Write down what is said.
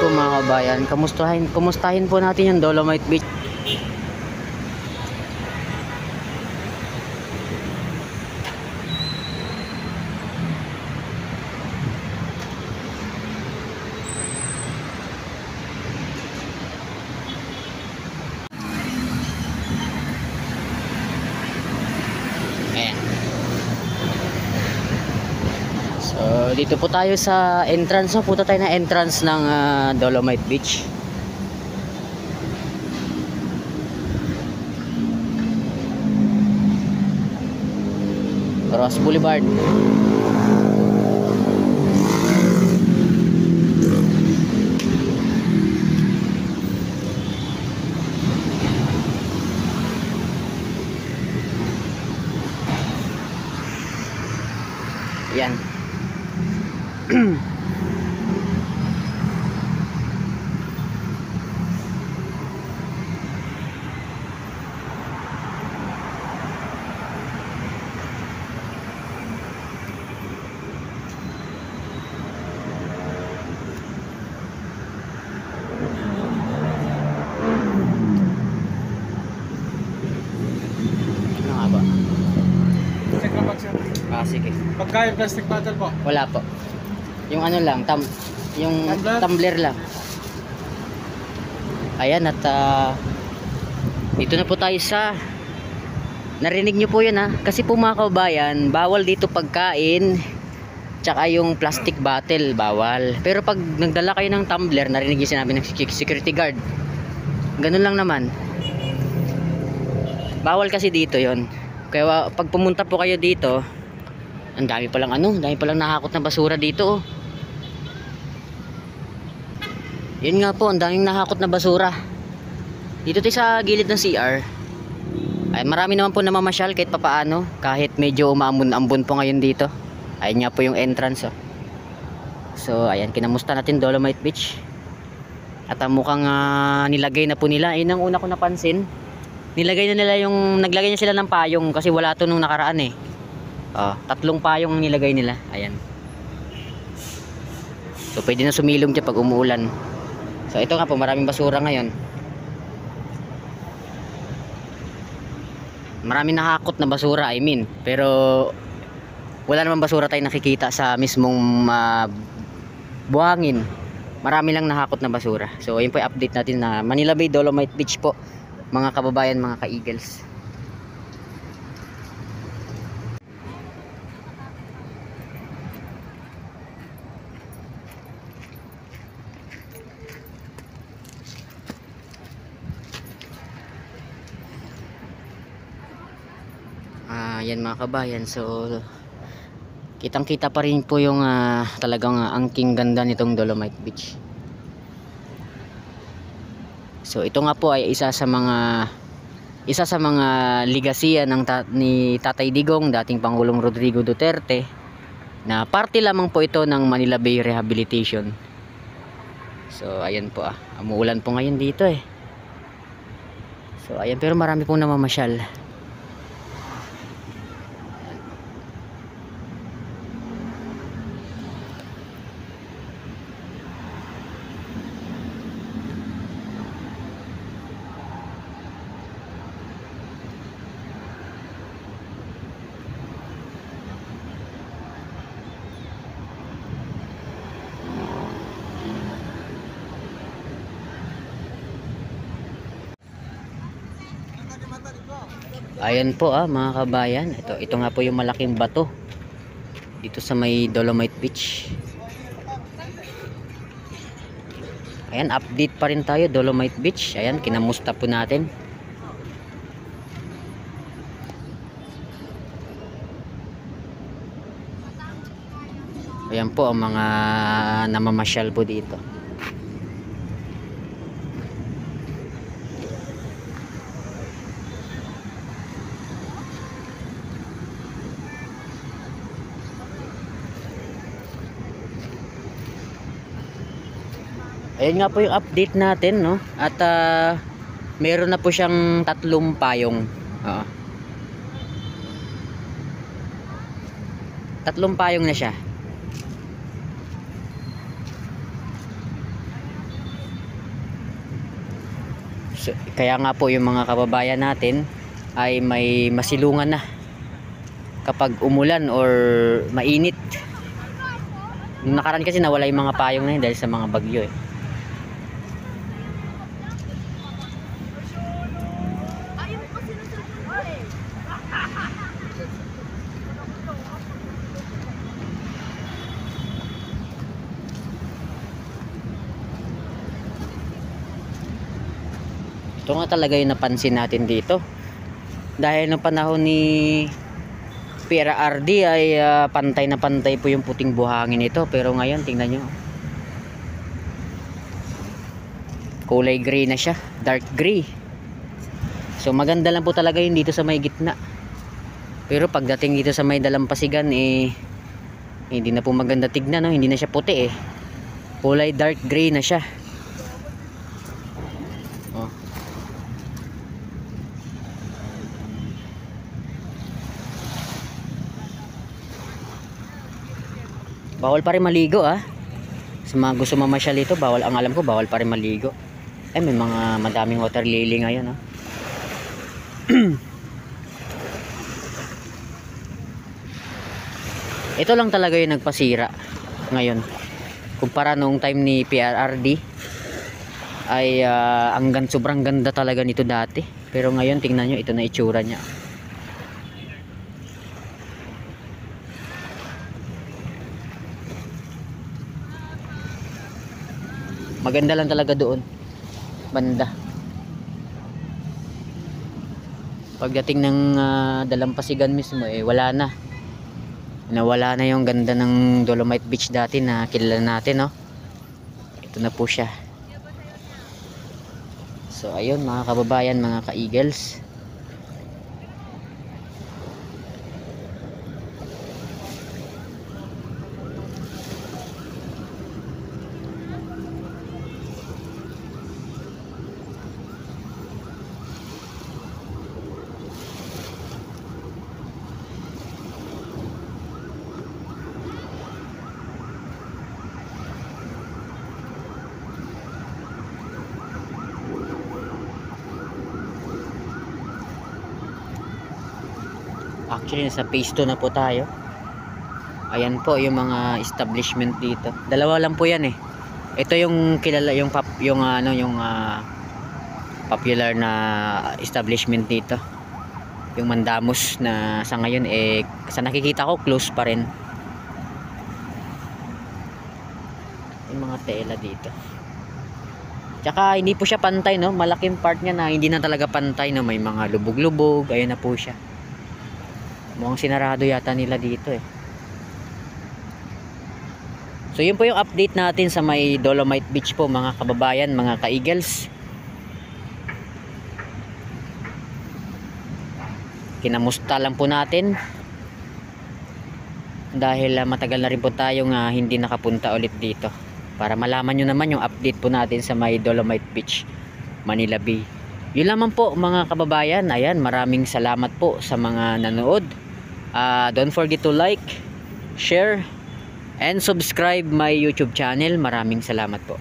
po mga kabayan. Kumustahin po natin yung Dolomite Beach. Ayan. So dito po tayo sa entrance. No? Punta tayo na entrance ng Dolomite Beach. Ross Boulevard. Yan. Ano nga ba? Check na box yan. Sige. Pagkain plastic bottle po. Wala po. Yung ano lang, yung tumbler lang. Ayan at dito na po tayo sa narinig nyo po yun kasi po mga kabayan, bawal dito pagkain tsaka yung plastic bottle, bawal. Pero pag nagdala kayo ng tumbler, narinig yung sinabi ng security guard, ganun lang naman. Bawal kasi dito yon. Kaya pag pumunta po kayo dito, ang dami palang nahakot na basura dito. Yun nga po, ang daming nahakot na basura. Dito tayo sa gilid ng CR. Ay marami naman po namamasyal kahit papaano, kahit medyo umaambon-ambon po ngayon dito. Ayun nga po yung entrance. So ayan, kinamusta natin Dolomite Beach. At mukhang nilagay na po nila. Ayun ang una ko napansin. Naglagay na sila ng payong kasi wala to nung nakaraan 3 payong ang nilagay nila. Ayan. So pwede na sumilong dyan pag umuulan. So ito nga po, maraming basura ngayon. Maraming nahakot na basura, pero wala namang basura tayong nakikita sa mismong buhangin. Marami lang nahakot na basura. So ayun po yung update natin na Manila Bay, Dolomite Beach po, mga kababayan, mga ka-eagles. Yan mga kabayan, so kitang kita pa rin po yung talagang angking ganda nitong Dolomite Beach. So ito nga po ay isa sa mga ligasiya ni Tatay Digong, dating Pangulong Rodrigo Duterte, na parte lamang po ito ng Manila Bay Rehabilitation. So ayan po umuulan po ngayon dito So ayan, pero marami pong namamasyal. Ayan po mga kabayan, ito nga po yung malaking bato dito sa may Dolomite Beach. Ayan, update pa rin tayo, Dolomite Beach. Ayan, kinamusta po natin. Ayan po ang mga namamasyal po dito. Ayan nga po yung update natin, no? At meron na po siyang 3 payong. 3 payong na siya. So, kaya nga po yung mga kababayan natin ay may masilungan na kapag umulan or mainit. Nung nakaraan kasi nawala yung mga payong na yun dahil sa mga bagyo eh. Ito nga talaga yung napansin natin dito. Dahil ng panahon ni PRRD ay pantay na pantay po yung puting buhangin nito. Pero ngayon tingnan nyo, kulay gray na siya, dark gray. So maganda lang po talaga yun dito sa may gitna. Pero pagdating dito sa may dalampasigan eh, hindi na po maganda tignan, no? Hindi na siya puti eh, kulay dark gray na siya. Oh. Bawal pa rin maligo ah. Sa mga gusto mamasyal dito, bawal, ang alam ko bawal pa rin maligo. Eh may mga madaming water lily ngayon ah. Ito lang talaga yung nagpasira ngayon. Kumpara noong time ni PRRD ay sobrang ganda talaga nito dati. Pero ngayon tingnan nyo, ito na itsura niya. Maganda lang talaga doon banda. Pagdating ng dalampasigan mismo eh wala na. Nawala na yung ganda ng Dolomite Beach dati na kilala natin, no? Ito na po siya. So ayun mga kababayan, mga ka-eagles, actually nasa phase 2 na po tayo. Ayan po yung mga establishment dito. Dalawa lang po yan eh. Ito yung kilala, yung popular na establishment dito, yung Mandamos, na sa ngayon eh sa nakikita ko close pa rin. Yung mga tela dito. Tsaka hindi po siya pantay, no? Malaking part niya na hindi na talaga pantay, no? May mga lubog-lubog. Ayun na po siya. Mukhang sinarado yata nila dito eh. So yun po yung update natin sa may Dolomite Beach po mga kababayan, mga ka-eagles. Kinamusta lang po natin dahil matagal na rin po tayong hindi nakapunta ulit dito, para malaman nyo naman yung update po natin sa may Dolomite Beach, Manila Bay. Yun lamang po mga kababayan. Ayan, maraming salamat po sa mga nanood. Don't forget to like, share, and subscribe my YouTube channel. Maraming salamat po.